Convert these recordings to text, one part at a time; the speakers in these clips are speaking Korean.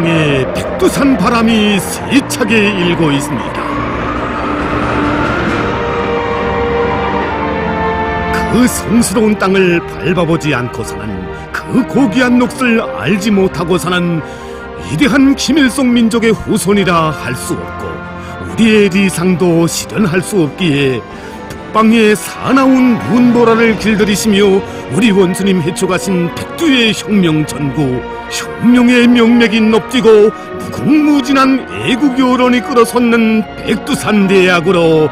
땅에 백두산 바람이 세차게 일고 있습니다. 그 성스러운 땅을 밟아보지 않고서는, 그 고귀한 녹슬 알지 못하고서는 위대한 김일성 민족의 후손이라 할 수 없고, 우리의 리상도 실현할 수 없기에 북방의 사나운 문보라를 길들이시며 우리 원수님 해초가신 백두의 혁명 전구, 혁명의 명맥이 높디고 무궁무진한 애국의 어론이 끌어솟는 백두산 대학으로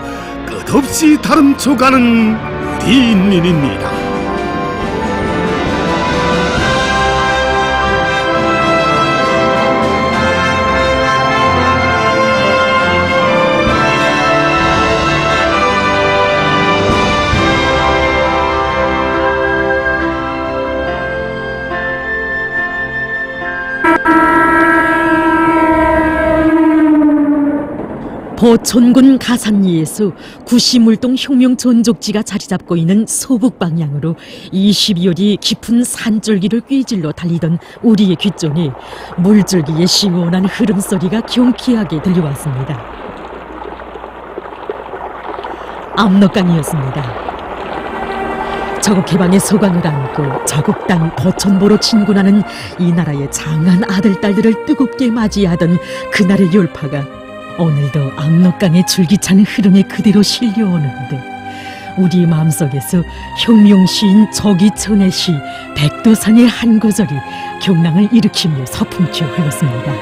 끝없이 다름쳐가는 우리 인민입니다. 보천군 가산리에서 구시물동 혁명 전족지가 자리잡고 있는 서북 방향으로 22열이 깊은 산줄기를 꾀질러 달리던 우리의 귓전에 물줄기의 시원한 흐름소리가 경쾌하게 들려왔습니다. 압록강이었습니다. 저곡 해방의 소광을 안고 자국 땅 보천보로 진군하는 이 나라의 장한 아들, 딸들을 뜨겁게 맞이하던 그날의 열파가 오늘도 압록강의 줄기찬 흐름에 그대로 실려오는데, 우리 마음속에서 혁명시인 저기천의 시 백두산의 한 구절이 경랑을 일으키며 서풍켜 흘렀습니다.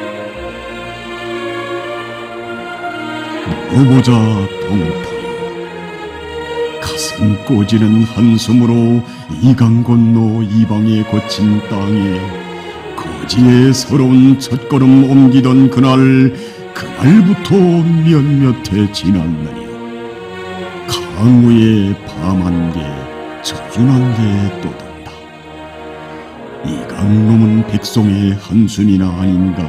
물어보자 동포, 가슴 꽂이는 한숨으로 이강 건너 이방에 거친 땅에 거지의 서러운 첫걸음 옮기던 그날부터 몇몇해 지났느니 강우의 밤한 개, 저준한 개 떠든다. 이강놈은 백성의 한숨이나 아닌가.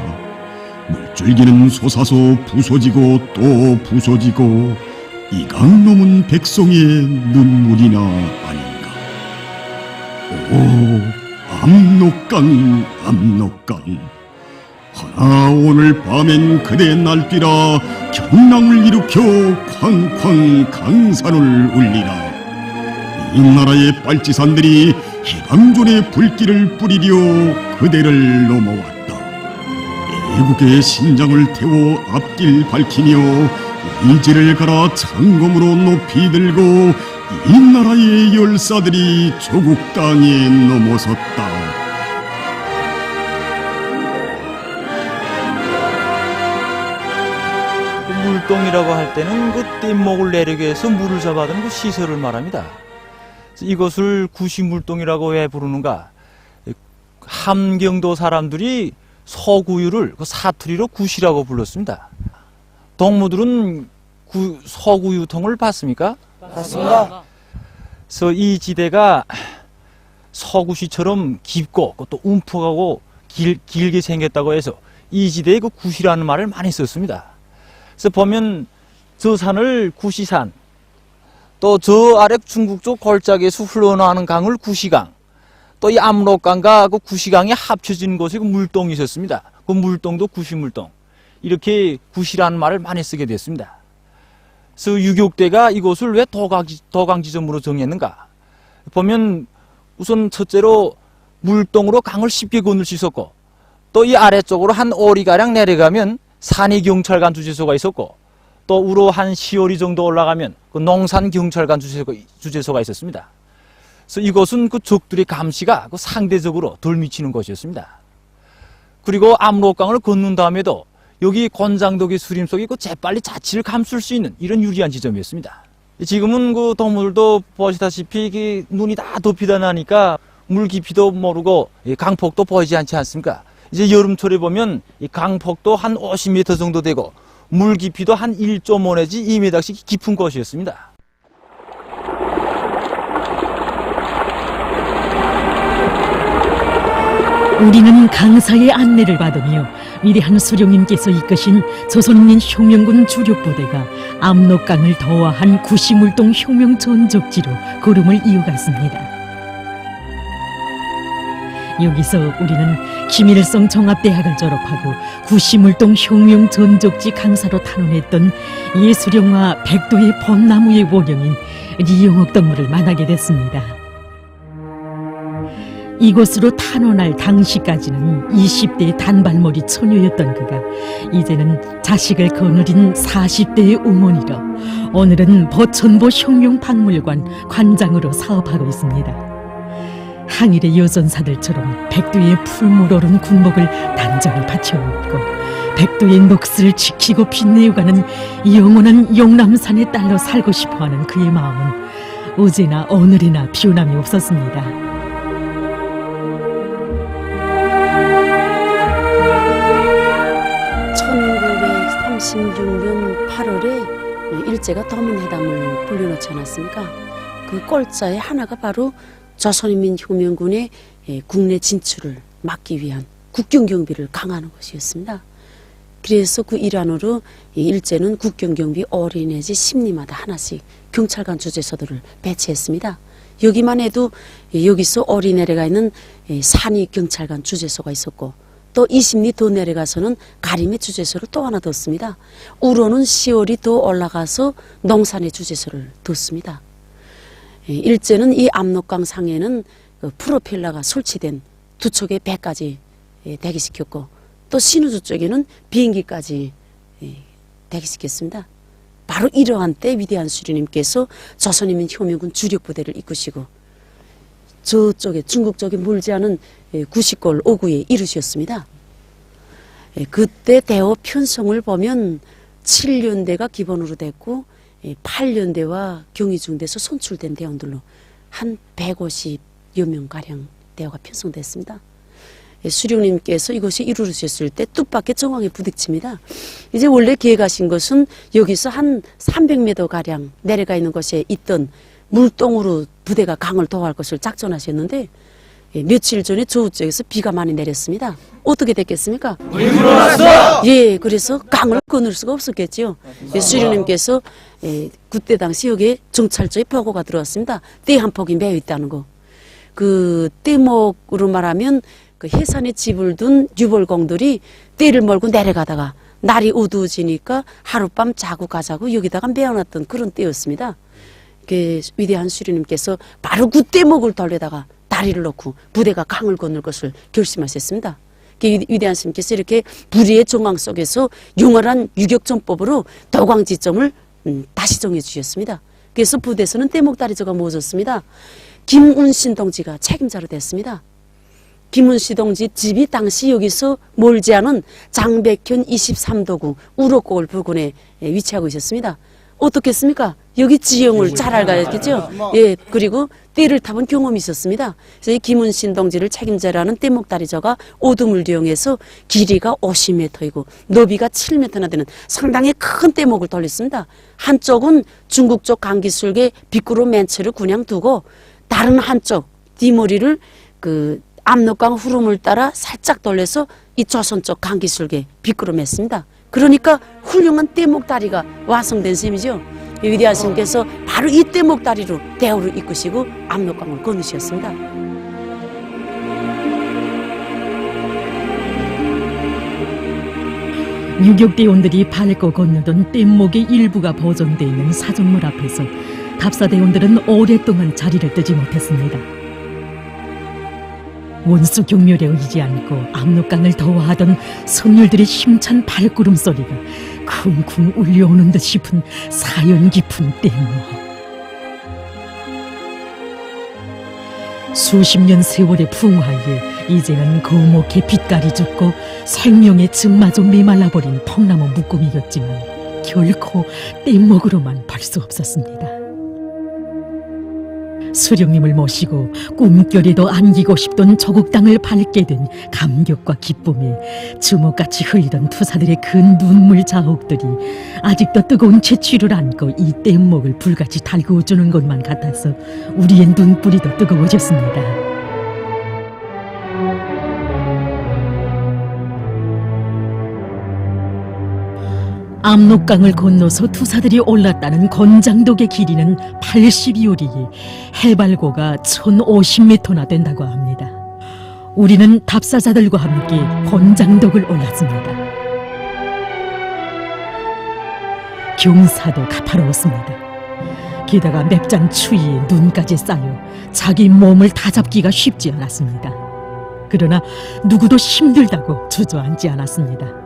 물줄기는 솟아서 부서지고 또 부서지고 이강놈은 백성의 눈물이나 아닌가. 오, 압록강, 압록강. 허나 오늘 밤엔 그대 날뛰라 경랑을 일으켜 쾅쾅 강산을 울리라. 이 나라의 빨치산들이 해방존의 불길을 뿌리려 그대를 넘어왔다. 애국의 신장을 태워 앞길 밝히며 의지를 갈아 창검으로 높이 들고 이 나라의 열사들이 조국 땅에 넘어섰다. 물동이라고 할 때는 그 뗏목을 내리기 위해서 물을 잡아든 그 시설을 말합니다. 이것을 구시물동이라고 왜 부르는가? 함경도 사람들이 서구유를 그 사투리로 구시라고 불렀습니다. 동무들은 서구유통을 봤습니까? 봤습니다. 그래서 이 지대가 서구시처럼 깊고 또 움푹하고 길게 생겼다고 해서 이 지대에 그 구시라는 말을 많이 썼습니다. 그래서 보면 저 산을 구시산, 또 저 아래 중국 쪽 걸작에서 흘러나오는 강을 구시강, 또 이 압록강과 그 구시강이 합쳐진 곳에 그 물동이 있었습니다. 그 물동도 구시물동. 이렇게 구시라는 말을 많이 쓰게 됐습니다. 그래서 유격대가 이곳을 왜 도강지점으로 정했는가? 보면 우선 첫째로 물동으로 강을 쉽게 건널 수 있었고, 또 이 아래쪽으로 한 오리가량 내려가면 산이경찰관 주재소가 있었고, 또 우로 한 10오리 정도 올라가면 그 농산경찰관 주재소가 있었습니다. 그래서 이곳은 그 적들의 감시가 그 상대적으로 덜 미치는 곳이었습니다. 그리고 압록강을 건넌 다음에도 여기 권장덕의 수림 속에 그 재빨리 자치를 감출 수 있는 이런 유리한 지점이었습니다. 지금은 그 동물도 보시다시피 눈이 다 덮이다 나니까 물 깊이도 모르고 강폭도 보이지 않지 않습니까? 이제 여름철에 보면 이 강폭도 한 50m 정도 되고 물 깊이도 한 1.5 내지 2m씩 깊은 곳이었습니다. 우리는 강사의 안내를 받으며 위대한 수령님께서 이끄신 조선인민 혁명군 주력부대가 압록강을 더화한 구시물동 혁명 전적지로 걸음을 이어갔습니다. 여기서 우리는 김일성 종합대학을 졸업하고 구시물동 혁명 전적지 강사로 탄원했던 예수령과 백도의 벚나무의 원형인 리영옥 덕물을 만나게 됐습니다. 이곳으로 탄원할 당시까지는 20대의 단발머리 처녀였던 그가 이제는 자식을 거느린 40대의 어머니로 오늘은 버천보 혁명박물관 관장으로 사업하고 있습니다. 항일의 여전사들처럼 백두의 풀물 오른 군복을 단정히 받쳐 입고 백두의 넋을 지키고 빛내어가는 영원한 용남산의 딸로 살고 싶어하는 그의 마음은 어제나 오늘이나 변함이 없었습니다. 1936년 8월에 일제가 더민회담을 불려놓지 않았습니까? 그 꼴자의 하나가 바로 조선인민혁명군의 국내 진출을 막기 위한 국경경비를 강화하는 것이었습니다. 그래서 그 일환으로 일제는 국경경비 어린애지 심리마다 하나씩 경찰관 주재소들을 배치했습니다. 여기만 해도 여기서 어린애가 있는 산이 경찰관 주재소가 있었고 또 20리 더 내려가서는 가림의 주재소를 또 하나 뒀습니다. 우로는 10월이 더 올라가서 농산의 주재소를 뒀습니다. 일제는 이 압록강 상에는 프로펠러가 설치된 두 척의 배까지 대기시켰고 또 신우주 쪽에는 비행기까지 대기시켰습니다. 바로 이러한 때 위대한 수령님께서 조선인민혁명군 주력부대를 이끄시고 저쪽에 중국 쪽에 멀지 않은 구시골 오구에 이르셨습니다. 그때 대호 편성을 보면 7년대가 기본으로 됐고 8년대와 경의중대에서 선출된 대원들로 한 150여 명가량 대호가 편성됐습니다. 수령님께서 이것이 이루어졌을 때 뜻밖의 정황에 부딪힙니다. 이제 원래 계획하신 것은 여기서 한 300m가량 내려가 있는 곳에 있던 물동으로 부대가 강을 도할 것을 작전하셨는데 며칠 전에 저쪽에서 비가 많이 내렸습니다. 어떻게 됐겠습니까? 물이 불어났어! 예, 그래서 강을 건널 수가 없었겠지요. 수령님께서 그때 당시 여기에 정찰조의 보고가 들어왔습니다. 떼 한 폭이 매여 있다는 거. 그 떼목으로 말하면 그 해산에 집을 둔 유벌공들이 떼를 몰고 내려가다가 날이 어두워지니까 하룻밤 자고 가자고 여기다가 매어놨던 그런 떼였습니다. 그 위대한 수령님께서 바로 그 떼목을 돌려다가 다리를 놓고 부대가 강을 건널 것을 결심하셨습니다. 그 위대한 스님께서 이렇게 불의의 정황 속에서 용활한 유격전법으로 도광지점을 다시 정해 주셨습니다. 그래서 부대에서는 떼목다리저가 모아졌습니다. 김운신 동지가 책임자로 됐습니다. 김운신 동지 집이 당시 여기서 멀지 않은 장백현 23도구 우로골 부근에 위치하고 있었습니다. 어떻겠습니까? 여기 지형을 잘 알겠죠? 예, 그리고 떼를 타본 경험이 있었습니다. 그래서 이 김은신 동지를 책임자라는 떼목다리저가 오두물도 이용해서 길이가 50m이고 너비가 7m나 되는 상당히 큰 떼목을 돌렸습니다. 한쪽은 중국 쪽 강기술계 빗구로 맨체를 그냥 두고 다른 한쪽 뒷머리를 그 압록강 흐름을 따라 살짝 돌려서 이 조선 쪽 강기술계 빗구로 맸습니다. 그러니까 훌륭한 떼목다리가 완성된 셈이죠. 위대한 스님께서 바로 이 떼목다리로 대우를 이끄시고 압록강을 건너셨습니다. 유격대원들이 밟고 건너던 뗏목의 일부가 보존되어 있는 사정물 앞에서 답사대원들은 오랫동안 자리를 뜨지 못했습니다. 원수 경멸에 의지 않고 압록강을 더워하던 선율들의 힘찬 발구름 소리가 쿵쿵 울려오는 듯 싶은 사연 깊은 뗏목. 수십 년 세월의 풍화에 이제는 거목해 빛깔이 죽고 생명의 즙마저 메말라버린 통나무 묶음이었지만 결코 뗏목으로만 발 수 없었습니다. 수령님을 모시고 꿈결에도 안기고 싶던 조국 땅을 밟게 된 감격과 기쁨에 주먹같이 흘리던 투사들의 큰 눈물 자욱들이 아직도 뜨거운 채취를 안고 이 뗏목을 불같이 달구어주는 것만 같아서 우리의 눈뿌리 더 뜨거워졌습니다. 압록강을 건너서 투사들이 올랐다는 건장독의 길이는 80여리에 해발고가 1050m나 된다고 합니다. 우리는 답사자들과 함께 권장덕을 올랐습니다. 경사도 가파로웠습니다. 게다가 맵잔 추위에 눈까지 쌓여 자기 몸을 다잡기가 쉽지 않았습니다. 그러나 누구도 힘들다고 주저앉지 않았습니다.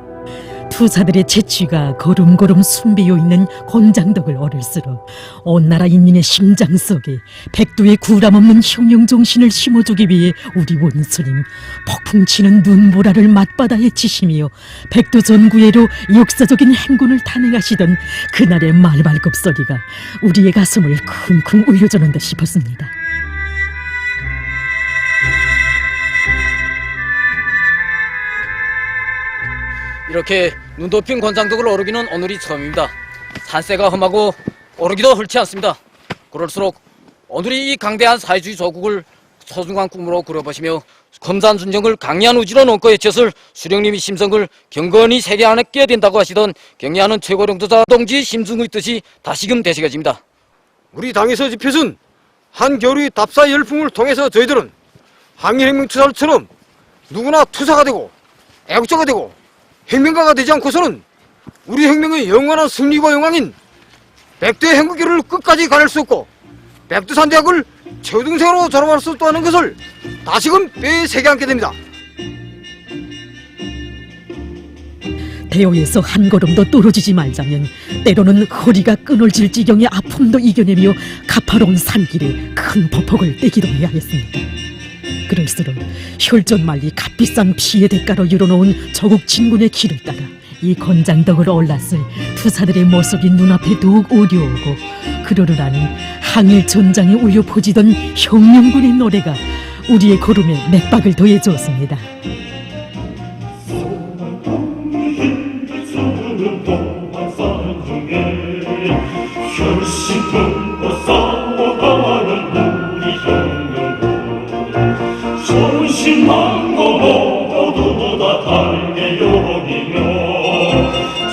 투사들의 채취가 거름거름 숨비어 있는 권장덕을 오를수록 온 나라 인민의 심장 속에 백두의 구람없는 혁명정신을 심어주기 위해 우리 원수님 폭풍치는 눈보라를 맞바다에 치시며 백두 전구애로 역사적인 행군을 단행하시던 그날의 말발굽 소리가 우리의 가슴을 쿵쿵 울려주는 듯 싶었습니다. 이렇게 눈 덮인 권장덕을 오르기는 오늘이 처음입니다. 산세가 험하고 오르기도 헐지 않습니다. 그럴수록 오늘이 이 강대한 사회주의 조국을 소중한 꿈으로 그려보시며 검산준정을 강리한 의지로 넘고 외쳤을 수령님의 심성을 경건히 세계 안에 깨야 된다고 하시던 경례하는 최고령도자 동지의 심승의 뜻이 다시금 되새겨집니다. 우리 당에서 집회순 한겨울의 답사 열풍을 통해서 저희들은 항일혁명 투사처럼 누구나 투사가 되고 애국자가 되고 혁명가가 되지 않고서는 우리 혁명의 영원한 승리와 영광인 백두의 행복길을 끝까지 가릴 수 없고 백두산대학을 최우등생으로 졸업할 수 없다는 것을 다시금 뼈에 새겨안게 됩니다. 대오에서 한 걸음도 떨어지지 말자면 때로는 허리가 끊어질 지경의 아픔도 이겨내며 가파로운 산길에 큰 보폭을 떼기도 해야 했습니다. 그럴수록 혈전말리 값비싼 피의 대가로 열어놓은 조국 진군의 길을 따라 이 권장덕을 올랐을 투사들의 모습이 눈앞에 더욱 어려오고 그러려니 항일 전장에 울려 퍼지던 혁명군의 노래가 우리의 걸음에 맥박을 더해주었습니다. 소신만 거 모두보다 다르게 여기며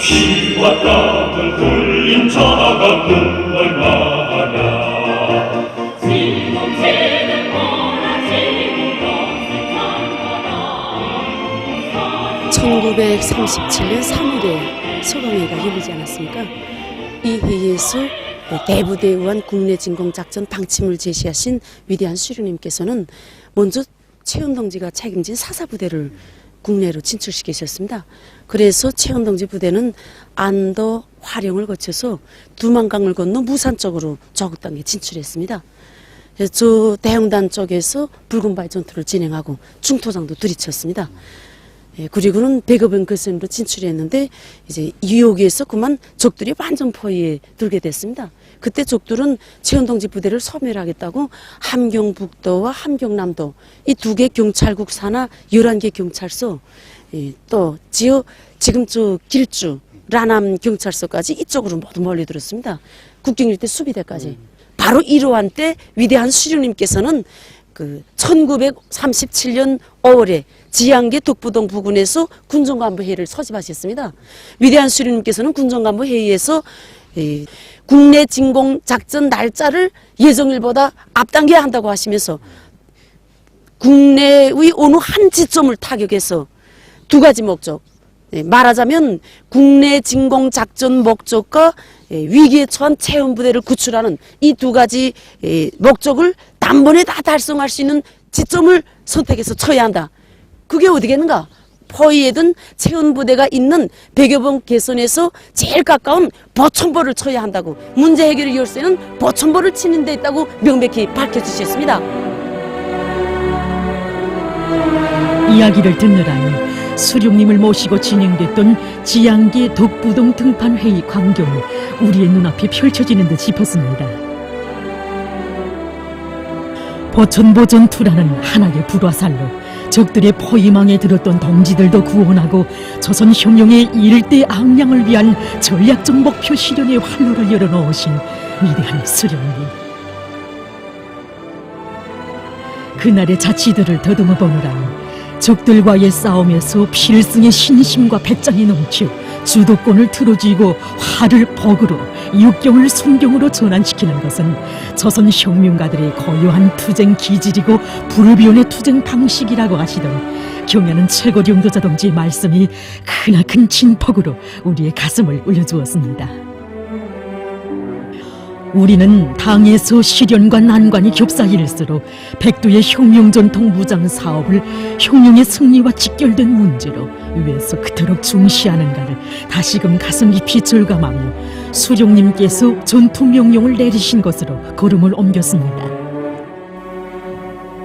피와 땀을 흘린 자가 그 얼마냐 지금새는 원하지 1937년 3월에 소강회가 열리지 않았습니까? 이 회의에서 대부대에 의한 국내 진공작전 방침을 제시하신 위대한 수령님께서는 먼저 최은동지가 책임진 사사부대를 국내로 진출시키셨습니다. 그래서 최은동지 부대는 안도, 화령을 거쳐서 두만강을 건너 무산 쪽으로 조국 땅에 진출했습니다. 저 대흥단 쪽에서 붉은바위 전투를 진행하고 중토장도 들이쳤습니다. 그리고는 백업은 거선으로 진출했는데 이제 이호기에서 그만 적들이 완전 포위에 들게 됐습니다. 그때 적들은 최은동지 부대를 소멸하겠다고 함경북도와 함경남도 이 두 개 경찰국 산하 11개 경찰서 또 지금 저 길주 라남 경찰서까지 이쪽으로 모두 몰려들었습니다. 국경일대 수비대까지. 바로 이러한 때 위대한 수령님께서는 그 1937년 5월에 지양계 독부동 부근에서 군정간부회의를 소집하셨습니다. 위대한 수령님께서는 군정간부회의에서 국내 진공작전 날짜를 예정일보다 앞당겨야 한다고 하시면서 국내의 어느 한 지점을 타격해서 두 가지 목적, 말하자면 국내 진공작전 목적과 위기에 처한 체험부대를 구출하는 이 두 가지 목적을 단번에 다 달성할 수 있는 지점을 선택해서 쳐야 한다. 그게 어디겠는가? 포위에 든 체험부대가 있는 백여봉 개선에서 제일 가까운 보천보를 쳐야 한다고, 문제 해결의 열쇠는 보천보를 치는 데 있다고 명백히 밝혀주셨습니다. 이야기를 듣느라니 수령님을 모시고 진행됐던 지양계 독부동 등판회의 광경이 우리의 눈앞에 펼쳐지는 듯 싶었습니다. 보천보 전투라는 하나의 불화살로 적들의 포위망에 들었던 동지들도 구원하고 조선 혁명의 일대 악량을 위한 전략적 목표 실현의 활로를 열어놓으신 위대한 수령님. 그날의 자치들을 더듬어 보느라니 적들과의 싸움에서 필승의 신심과 배짱이 넘쳐 주도권을 틀어쥐고 화를 벅으로 육경을 순경으로 전환시키는 것은 조선 혁명가들의 고유한 투쟁 기질이고 불비운의 투쟁 방식이라고 하시던 경야는 최고령 용도자 동지의 말씀이 크나큰 진폭으로 우리의 가슴을 울려주었습니다. 우리는 당에서 시련과 난관이 겹사일수록 백두의 혁명전통 무장 사업을 혁명의 승리와 직결된 문제로 위에서 그토록 중시하는가를 다시금 가슴 깊이 절감하며 수령님께서 전투 명령을 내리신 것으로 걸음을 옮겼습니다.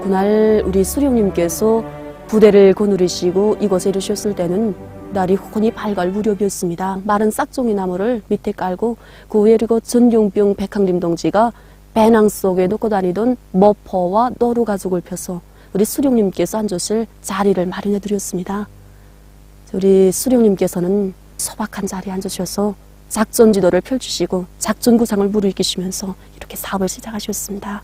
그날 우리 수령님께서 부대를 거느리시고 이곳에 이르셨을 때는 날이 훤히 밝을 무렵이었습니다. 마른 싹종이 나무를 밑에 깔고 그 위에 그리고 전용병 백항림 동지가 배낭 속에 놓고 다니던 머퍼와 너루 가죽을 펴서 우리 수령님께서 앉으실 자리를 마련해 드렸습니다. 우리 수령님께서는 소박한 자리에 앉으셔서 작전 지도를 펼치시고 작전 구상을 무르익히시면서 이렇게 사업을 시작하셨습니다.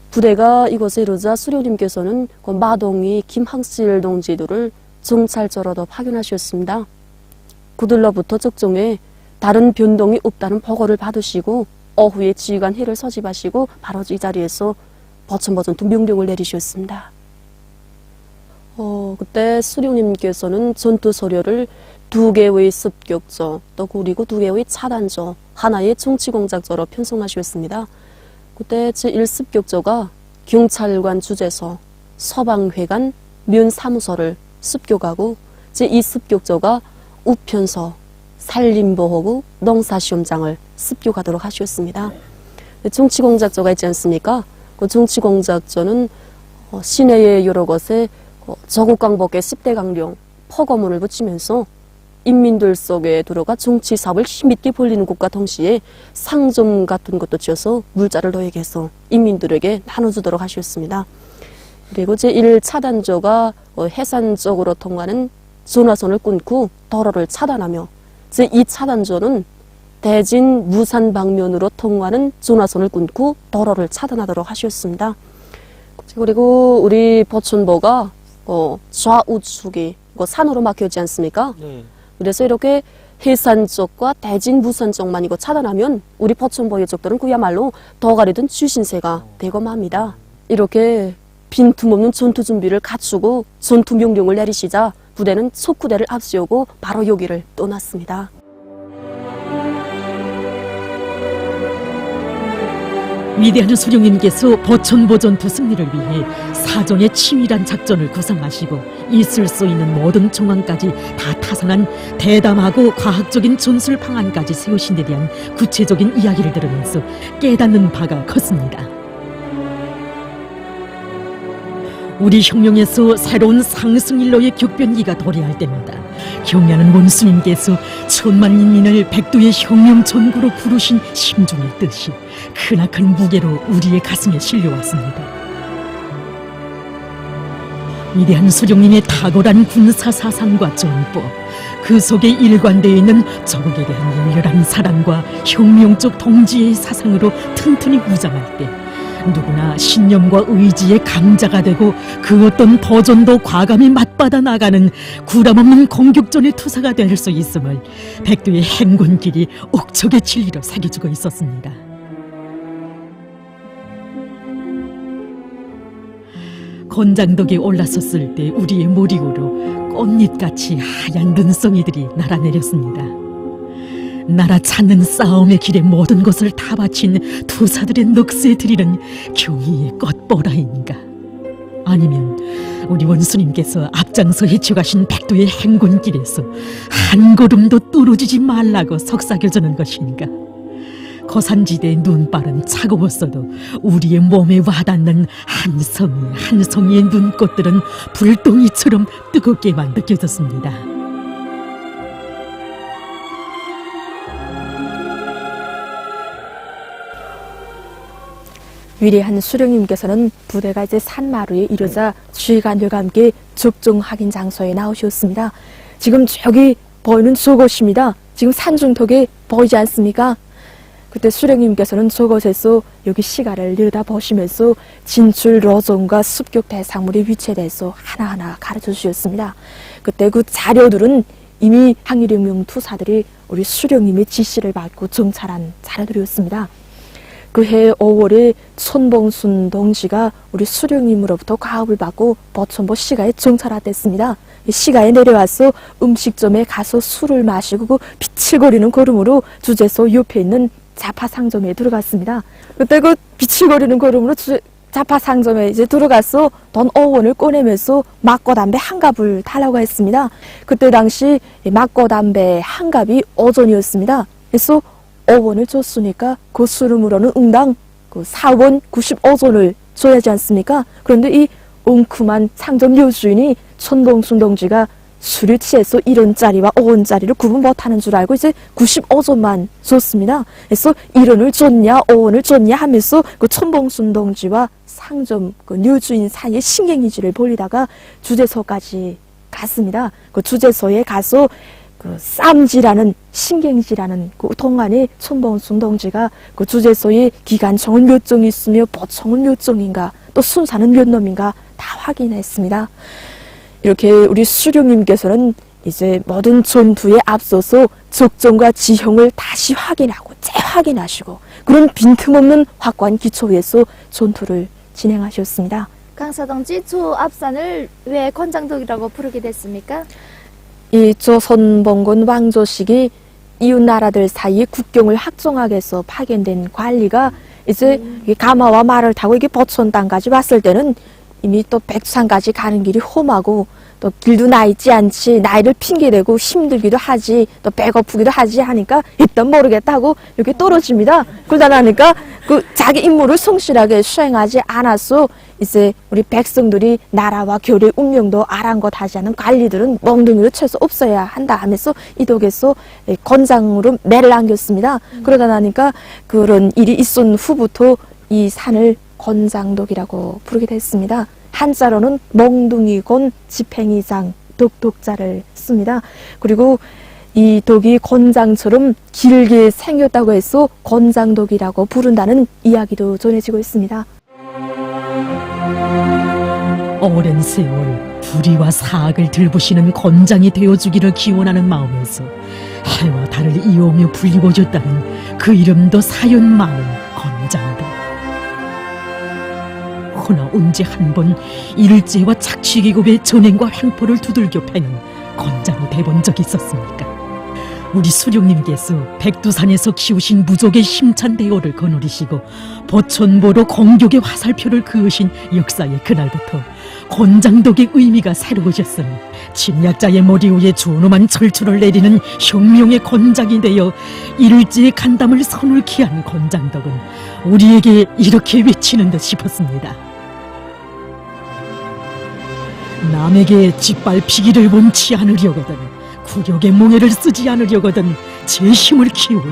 부대가 이곳에 이르자 수령님께서는 그 마동위 김항실 동지들을 정찰저로도 파견하셨습니다. 그들로부터 적종에 다른 변동이 없다는 보고를 받으시고 오후에 지휘관 회를 소집하시고 바로 이 자리에서 버천버전투 명령을 내리셨습니다. 그때 수령님께서는 전투 소료를 2개의 습격조 또 그리고 2개의 차단조 하나의 정치공작조로 편성하셨습니다. 그때 제1습격조가 경찰관 주재소, 서방회관, 면사무소를 습격하고 제2습격조가 우편소, 산림보호구, 농사시험장을 습격하도록 하셨습니다. 정치공작조가 있지 않습니까? 그 정치공작조는 시내의 여러 곳에 조국강복의 10대 강령, 포고문을 붙이면서 인민들 속에 들어가 정치사업을 힘있게 벌리는 것과 동시에 상점 같은 것도 지어서 물자를 도액해서 인민들에게 나눠주도록 하셨습니다. 그리고 제1차단조가 해산 쪽으로 통하는 전화선을 끊고 도로를 차단하며 제2차단조는 대진 무산 방면으로 통하는 전화선을 끊고 도로를 차단하도록 하셨습니다. 그리고 우리 보천보가 좌우측이 산으로 막혀있지 않습니까? 네. 그래서 이렇게 해산 쪽과 대진 무산 쪽만 이거 차단하면 우리 보천보의 쪽들은 그야말로 도가리든 쥐신세가 되고 맙니다. 이렇게 빈틈없는 전투 준비를 갖추고 전투 명령을 내리시자 부대는 속구대를 앞세우고 바로 여기를 떠났습니다. 위대한 수령님께서 버천보 전투 승리를 위해 사전에 치밀한 작전을 구상하시고 있을 수 있는 모든 정황까지 다 타산한 대담하고 과학적인 전술 방안까지 세우신 데 대한 구체적인 이야기를 들으면서 깨닫는 바가 컸습니다. 우리 혁명에서 새로운 상승일로의 격변기가 도래할 때마다 경야는 원수님께서 천만 인민을 백두의 혁명 전구로 부르신 심중의 뜻이 크나큰 무게로 우리의 가슴에 실려왔습니다. 위대한 수령님의 탁월한 군사 사상과 전법, 그 속에 일관되어 있는 조국에 대한 열렬한 사랑과 혁명적 동지의 사상으로 튼튼히 무장할 때 누구나 신념과 의지의 강자가 되고 그 어떤 도전도 과감히 맞받아 나가는 구람없는 공격전의 투사가 될 수 있음을 백두의 행군길이 옥적의 진리로 새겨주고 있었습니다. 건장덕에 올라섰을 때 우리의 머리 위로 꽃잎같이 하얀 눈송이들이 날아내렸습니다. 나라 찾는 싸움의 길에 모든 것을 다 바친 투사들의 넋에 들이는 경의의 꽃보라인가, 아니면 우리 원수님께서 앞장서 헤쳐가신 백두의 행군길에서 한 걸음도 떨어지지 말라고 속삭여주는 것인가. 고산지대의 눈발은 차가웠어도 우리의 몸에 와닿는 한 성이 한 성이의 눈꽃들은 불덩이처럼 뜨겁게만 느껴졌습니다. 위대한 수령님께서는 부대가 이제 산마루에 이르자 지휘관들과 함께 적종 확인 장소에 나오셨습니다. 지금 저기 보이는 저곳입니다. 지금 산중턱에 보이지 않습니까? 그때 수령님께서는 저곳에서 여기 시가를 내려다보시면서 진출 로종과 습격 대상물의 위치에 대해서 하나하나 가르쳐 주셨습니다. 그때 그 자료들은 이미 항일혁명 투사들이 우리 수령님의 지시를 받고 정찰한 자료들이었습니다. 그해 5월에 손봉순 동지가 우리 수령님으로부터 가업을 받고 버천보 시가에 정찰했댔습니다. 시가에 내려와서 음식점에 가서 술을 마시고 그 비칠거리는 걸음으로 주재소 옆에 있는 자파상점에 들어갔습니다. 그때 그 비칠거리는 걸음으로 자파상점에 이제 들어가서 돈 5원을 꺼내면서 막고 담배 한 갑을 달라고 했습니다. 그때 당시 막고 담배 한 갑이 5전이었습니다. 그래서 5원을 줬으니까 그 수름으로는 응당 그 4원 95전을 줘야지 않습니까? 그런데 이 웅큼한 상점 여주인이 손봉순 동지가 술을 취해서 1원짜리와 5원짜리를 구분 못하는 줄 알고 이제 95전만 줬습니다. 그래서 1원을 줬냐 5원을 줬냐 하면서 그 손봉순 동지와 상점 그 여주인 사이에 신경이지를 벌이다가 주재소까지 갔습니다. 그 주재소에 가서 그 쌈지라는 신경지라는 그 동안에 손봉순 동지가 그 주재소에 기관총은 몇 종 있으며 보총은 몇 종인가 또 순사는 몇 놈인가 다 확인했습니다. 이렇게 우리 수령님께서는 이제 모든 전투에 앞서서 적정과 지형을 다시 확인하고 재확인하시고 그런 빈틈없는 확고한 기초 위에서 전투를 진행하셨습니다. 강사동지 조 앞산을 왜 권장덕이라고 부르게 됐습니까? 이 조선봉건 왕조식이 이웃 나라들 사이에 국경을 확정하기 위해서 파견된 관리가 이제 가마와 말을 타고 이게 버천 땅까지 왔을 때는 이미 또 백두산까지 가는 길이 험하고 또 길도 나 있지 않지 나이를 핑계대고 힘들기도 하지 또 배고프기도 하지 하니까 일단 모르겠다고 이렇게 떨어집니다. 그러다 나니까 그 자기 임무를 성실하게 수행하지 않아서 이제 우리 백성들이 나라와 교류의 운명도 아랑곳하지 않은 관리들은 멍둥이로 쳐서 없어야 한다 하면서 이 덕에서 권장으로 매를 남겼습니다. 그러다 나니까 그런 일이 있은 후부터 이 산을 권장덕이라고 부르게 됐습니다. 한자로는 멍둥이곤 집행이장 독독자를 씁니다. 그리고 이 독이 권장처럼 길게 생겼다고 해서 권장독이라고 부른다는 이야기도 전해지고 있습니다. 오랜 세월 불의와 사악을 들부시는 권장이 되어주기를 기원하는 마음에서 해와 달을 이어오며 불리워줬다는 그 이름도 사연 많은 권장도. 허나 언제 한 번 일제와 착취계급의 전횡과 횡포를 두들겨 패는 권장이 돼본 적이 있었습니까? 우리 수령님께서 백두산에서 키우신 무족의 힘찬 대오를 거느리시고 보천보로 공격의 화살표를 그으신 역사의 그날부터 권장덕의 의미가 새로워졌으니 침략자의 머리 위에 존엄한 철출을 내리는 혁명의 권장이 되어 일제의 간담을 서늘케 한 권장덕은 우리에게 이렇게 외치는 듯 싶었습니다. 남에게 짓밟히기를 원치 않으려거든 굴욕의 몽해를 쓰지 않으려거든 제 힘을 키우라.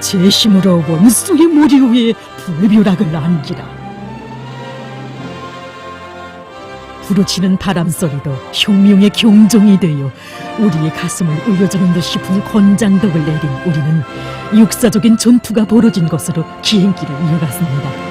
제 힘으로 원수의 머리 위에 불벼락을 안기라. 부르치는 바람소리도 혁명의 경종이 되어 우리의 가슴을 울려주는 듯 싶은 권장덕을 내린 우리는 육사적인 전투가 벌어진 것으로 기행길을 이어갔습니다.